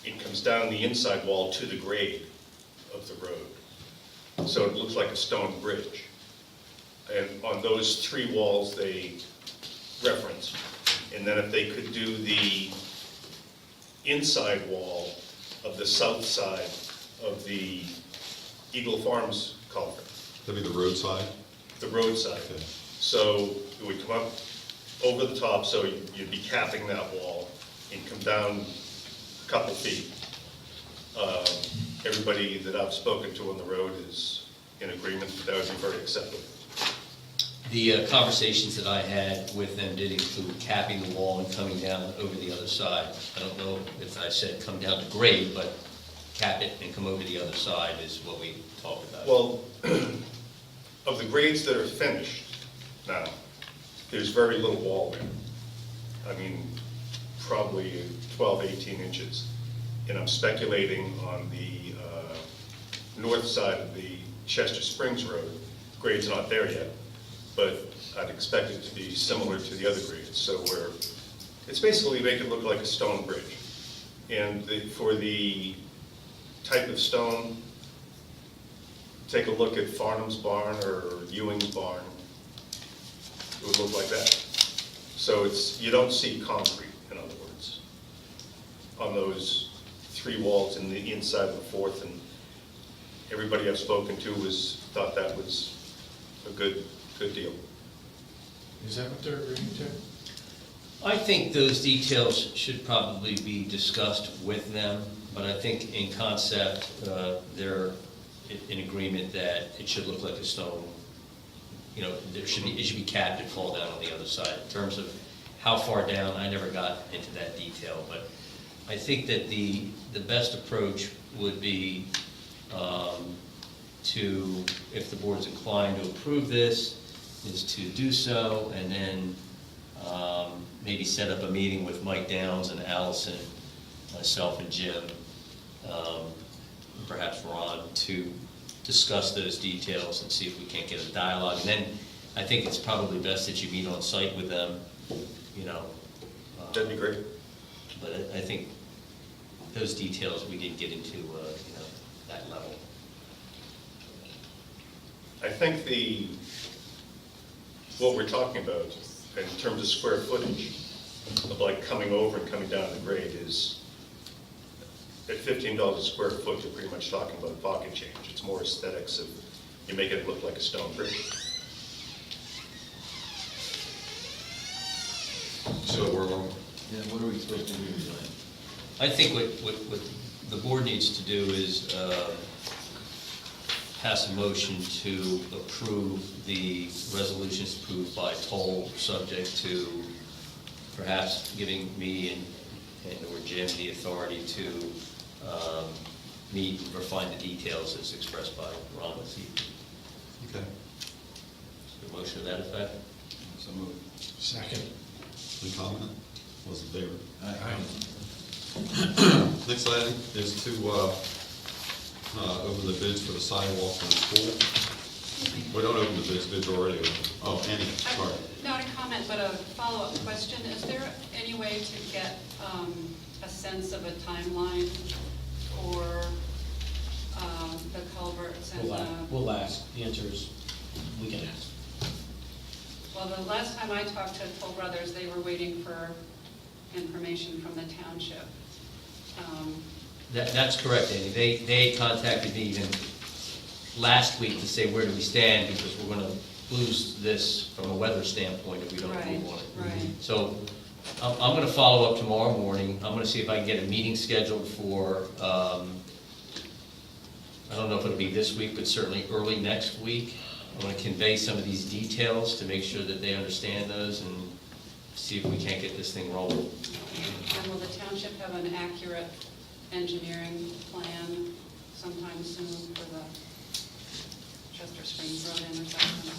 it comes down the inside wall to the grade of the road. So it looks like a stone bridge. And on those three walls they reference. And then if they could do the inside wall of the south side of the Eagle Farms culvert. That'd be the roadside? The roadside. Okay. So it would come up over the top, so you'd be capping that wall and come down a couple feet. Everybody that I've spoken to on the road is in agreement that would be very acceptable. The conversations that I had with them did include capping the wall and coming down over the other side. I don't know if I said come down to grade, but cap it and come over the other side is what we talked about. Well, of the grades that are finished now, there's very little wall there. I mean, probably 12, 18 inches. And I'm speculating on the north side of the Chester Springs Road. Grade's not there yet, but I'd expect it to be similar to the other grades. So it's basically make it look like a stone bridge. And for the type of stone, take a look at Farnham's barn or Ewing's barn. It would look like that. So you don't see concrete, in other words, on those three walls in the inside of the fourth. And everybody I've spoken to thought that was a good deal. Is that what they're agreeing to? I think those details should probably be discussed with them, but I think in concept, they're in agreement that it should look like a stone. You know, it should be capped and fall down on the other side. In terms of how far down, I never got into that detail, but I think that the best approach would be to, if the board's inclined to approve this, is to do so, and then maybe set up a meeting with Mike Downs and Allison, myself and Jim, perhaps Ron, to discuss those details and see if we can't get a dialogue. And then I think it's probably best that you meet on site with them, you know. That'd be great. But I think those details we didn't get into, that level. I think what we're talking about in terms of square footage of like coming over and coming down the grade is at $15 a square foot, you're pretty much talking about pocket change. It's more aesthetics of you make it look like a stone bridge. So we're, Yeah, what are we supposed to do tonight? I think what the board needs to do is pass a motion to approve the resolutions approved by Toll, subject to perhaps giving me and/or Jim the authority to meet and refine the details as expressed by Ron this evening. okay. Is there a motion to that effect? So moved. Second. Any comment? Was in favor? Aye. Next item is to open the bids for the sidewalk in the school. We don't open the bids are already open. Oh, Annie, sorry. Not a comment, but a follow-up question. Is there any way to get a sense of a timeline for the culverts and We'll ask. The answer is, we can ask. Well, the last time I talked to Toll Brothers, they were waiting for information from the township. That's correct, Andy. They contacted me even last week to say, where do we stand, because we're gonna lose this from a weather standpoint if we don't move on it. Right. So I'm gonna follow up tomorrow morning. I'm gonna see if I can get a meeting scheduled for, I don't know if it'll be this week, but certainly early next week. I wanna convey some of these details to make sure that they understand those and see if we can't get this thing rolling. And will the township have an accurate engineering plan sometime soon for the Chester Springs Road intersection?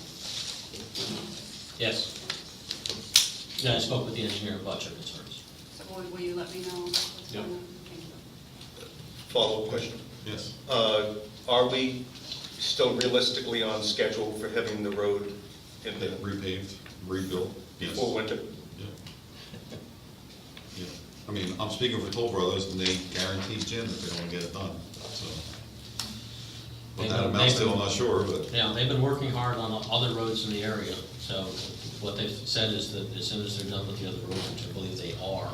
Yes. Yeah, I spoke with the engineer about budget concerns. So will you let me know what's Yep. going on? Thank you. Follow-up question. Yes. Are we still realistically on schedule for having the road in the, Repaved, rebuilt, yes. before winter? Yeah. Yeah. I mean, I'm speaking for Toll Brothers, and they guaranteed Jim that they're gonna get it done, so. What that amounts to, I'm not sure, but. Yeah, they've been working hard on other roads in the area, so what they've said is that as soon as they're done with the other roads, which I believe they are,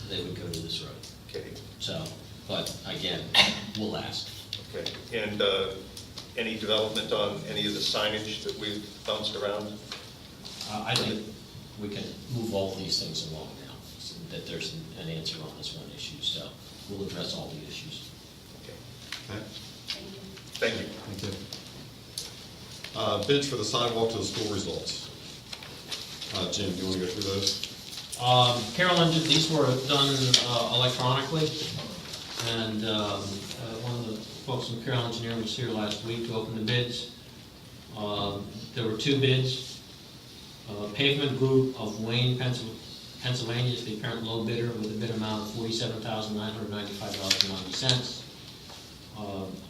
they would go to this road. Okay, So, but again, we'll ask. okay. And any development on any of the signage that we've bounced around? I think we can move all these things along now, so that there's an answer on this one issue, so we'll address all the issues. Okay, Okay, thank you. thank you. Bids for the sidewalk to the school results. Jim, do you want to go through those? Carolyn, these were done electronically, and one of the folks from Carroll Engineering was here last week to open the bids. There were 2 bids. Pavement Group of Wayne, Pennsylvania is the apparent low bidder with a bid amount of $47,995.90.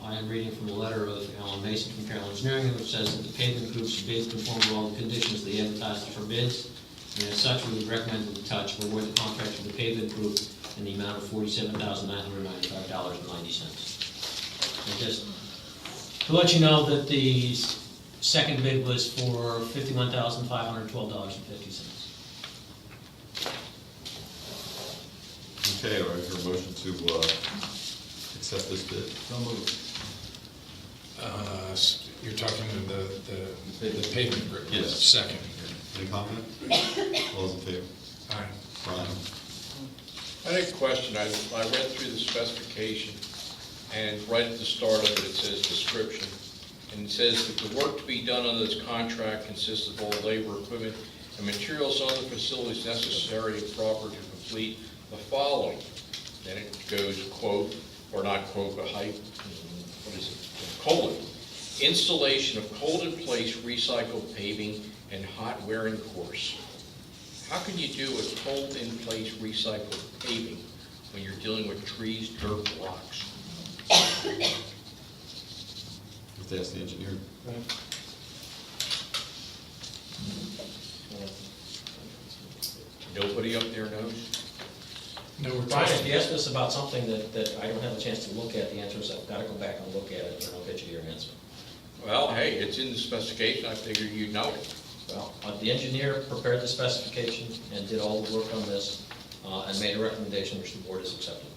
I am reading from a letter of Alan Mason from Carroll Engineering, which says that the pavement group's bids conform to all the conditions they advertised for bids, and as such, we would recommend that the township award the contract to the pavement group in the amount of $47,995.90. And just to let you know that the second bid was for $51,512.50. Okay, all right, your motion to accept this bid. So moved. You're talking to the pavement group? Yes. Second. Any comment? All those in favor? Aye. Brian? I had a question. I read through the specification, and right at the start of it, it says description. And it says that the work to be done under this contract consists of all labor, equipment, and materials on the facilities necessary and proper to complete the following. Then it goes quote, or not quote, but what is it? Colon. Installation of cold-in-place recycled paving and hot wearing course. How can you do a cold-in-place recycled paving when you're dealing with trees, dirt, rocks? If they ask the engineer. Nobody up there knows? No, we're Brian, if testing. you ask us about something that I don't have a chance to look at, the answer is I've got to go back and look at it, and I'll get you your answer. Well, hey, it's in the specification. I figure you know it. Well, the engineer prepared the specification and did all the work on this, and made a recommendation which the board has accepted.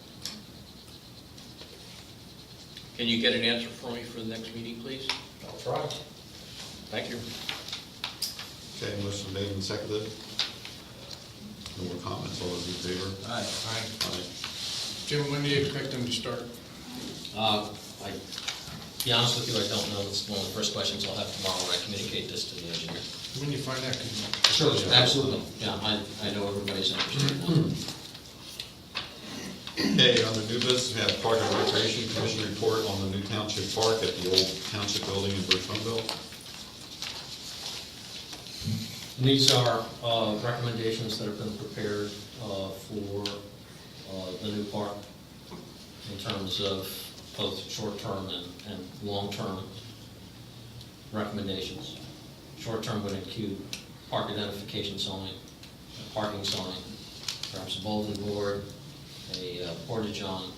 Can you get an answer for me for the next meeting, please? I'll try. Thank you. Okay, motion made and seconded. No more comments, all those in favor? Aye. Aye. Aye. Jim, when do you expect them to start? Be honest with you, I don't know. It's one of the first questions I'll have tomorrow when I communicate this to the engineer. When you find out, could you? Sure, absolutely. Yeah, I know everybody's interested in that. Okay, under new business, we have Park and Recreation Commission report on the new Township Park at the old Township building in Birchville. These are recommendations that have been prepared for the new park in terms of both short-term and long-term recommendations. Short-term would include park identification sign, a parking sign, perhaps a bulletin board, a portage on,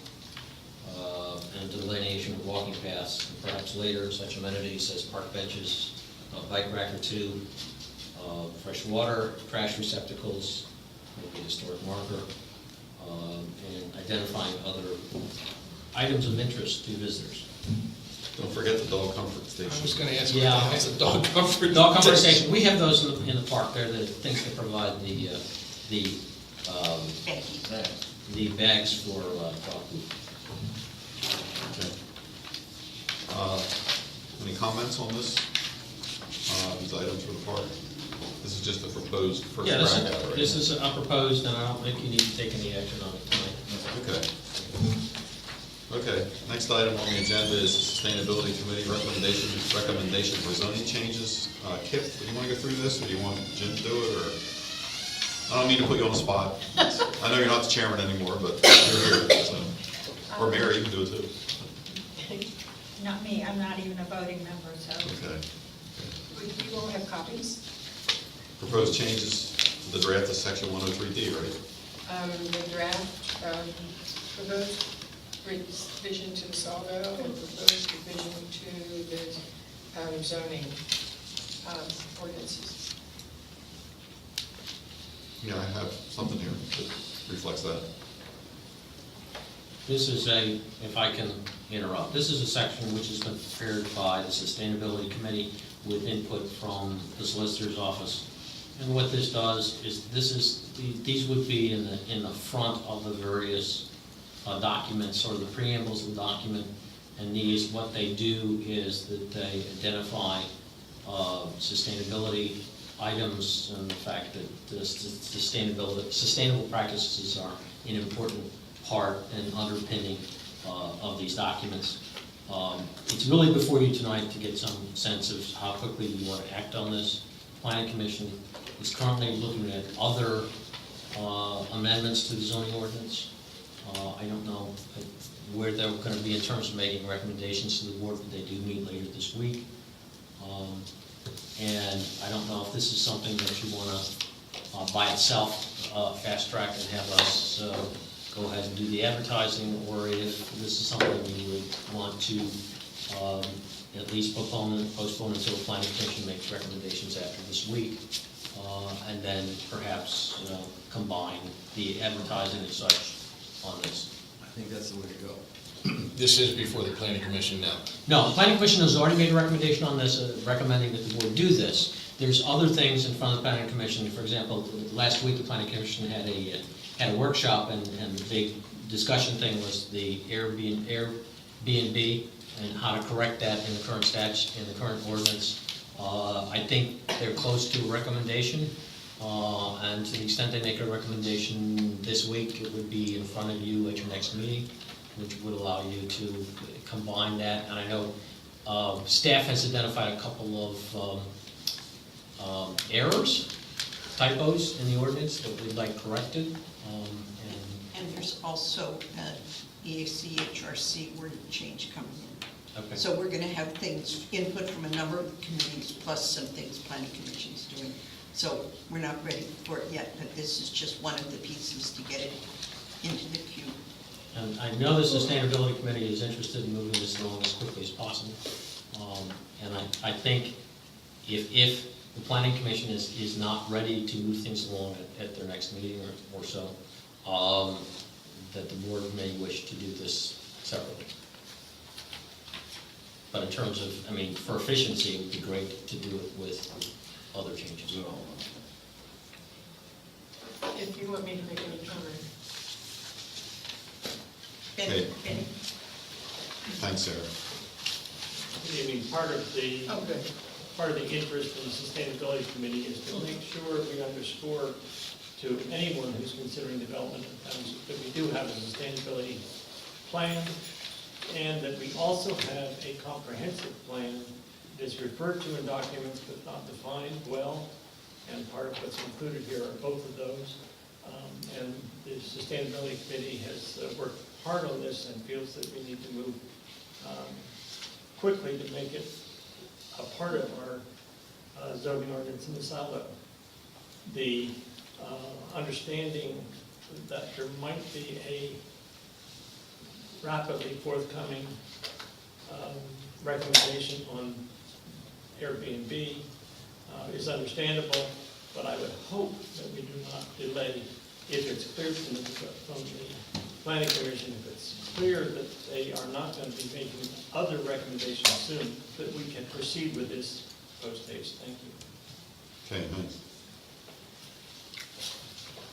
and delineation of walking paths, and perhaps later such amenities as park benches, a bike rack or two, fresh water, trash receptacles, maybe a historic marker, and identifying other items of interest to visitors. Don't forget the dog comfort station. I was gonna ask, Yeah. it's a dog comfort. Dog comfort station, we have those in the park, they're the things that provide the bags for dog food. Okay. Any comments on this? These items for the park? This is just a proposed first Yeah, crack at it, right? this is unproposed, and I don't think you need to take any action on it tonight. Okay. Okay, next item on the agenda is the Sustainability Committee recommendation for zoning changes. Kip, do you want to go through this, or do you want Jim to do it, or? I don't mean to put you on the spot. I know you're not the chairman anymore, but you're here, so. Or Mary, you can do it too. Not me, I'm not even a voting member, so. Okay. You all have copies? Proposed changes to the draft of section 103D, right? The draft, proposed revision to the saldo and proposed revision to the zoning ordinances. Yeah, I have something here that reflects that. This is if I can interrupt, this is a section which has been prepared by the Sustainability Committee with input from the Solicitor's Office. And what this does is, these would be in the front of the various documents, or the preambles of the document. And these, what they do is that they identify sustainability items, and the fact that the sustainable practices are an important part and underpinning of these documents. It's really before you tonight to get some sense of how quickly you want to act on this. Planning Commission is currently looking at other amendments to the zoning ordinance. I don't know where they're going to be in terms of making recommendations to the board, but they do meet later this week. And I don't know if this is something that you want to, by itself, fast track and have us go ahead and do the advertising, or if this is something we would want to at least postpone until the Planning Commission makes recommendations after this week, and then perhaps combine the advertising and such on this. I think that's the way to go. This is before the planning commission now. No, the Planning Commission has already made a recommendation on this, recommending that the board do this. There's other things in front of the Planning Commission. For example, last week the Planning Commission had a workshop, and the big discussion thing was the Airbnb and how to correct that in the current statute, in the current ordinance. I think they're close to a recommendation, and to the extent they make a recommendation this week, it would be in front of you at your next meeting, which would allow you to combine that. And I know staff has identified a couple of errors, typos in the ordinance that we'd like corrected. And there's also an EAC, HRC word change coming in. Okay. So we're going to have things, input from a number of committees, plus some things Planning Commission's doing. So we're not ready for it yet, but this is just one of the pieces to get it into the queue. And I know the Sustainability Committee is interested in moving this along as quickly as possible. And I think if the Planning Commission is not ready to move things along at their next meeting or so, that the board may wish to do this separately. But in terms of, for efficiency, it would be great to do it with other changes. If you want me to make any comment. Okay. Thanks, Sarah. Part of the Oh, good. part of the interest in the Sustainability Committee is to make sure we underscore to anyone who's considering development of Township that we do have a sustainability plan, and that we also have a comprehensive plan that is referred to in documents but not defined well, and part of what's included here are both of those. And the Sustainability Committee has worked hard on this and feels that we need to move quickly to make it a part of our zoning ordinance in the silo. The understanding that there might be a rapidly forthcoming recommendation on Airbnb is understandable, but I would hope that we do not delay if it's clear from the planning commission, if it's clear that they are not going to be making other recommendations soon, that we can proceed with this post haste. Thank you. Okay, thanks.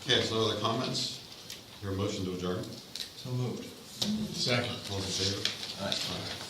Okay, so other comments? Your motion to adjourn? So moved. Second. All those in favor? Aye. Aye.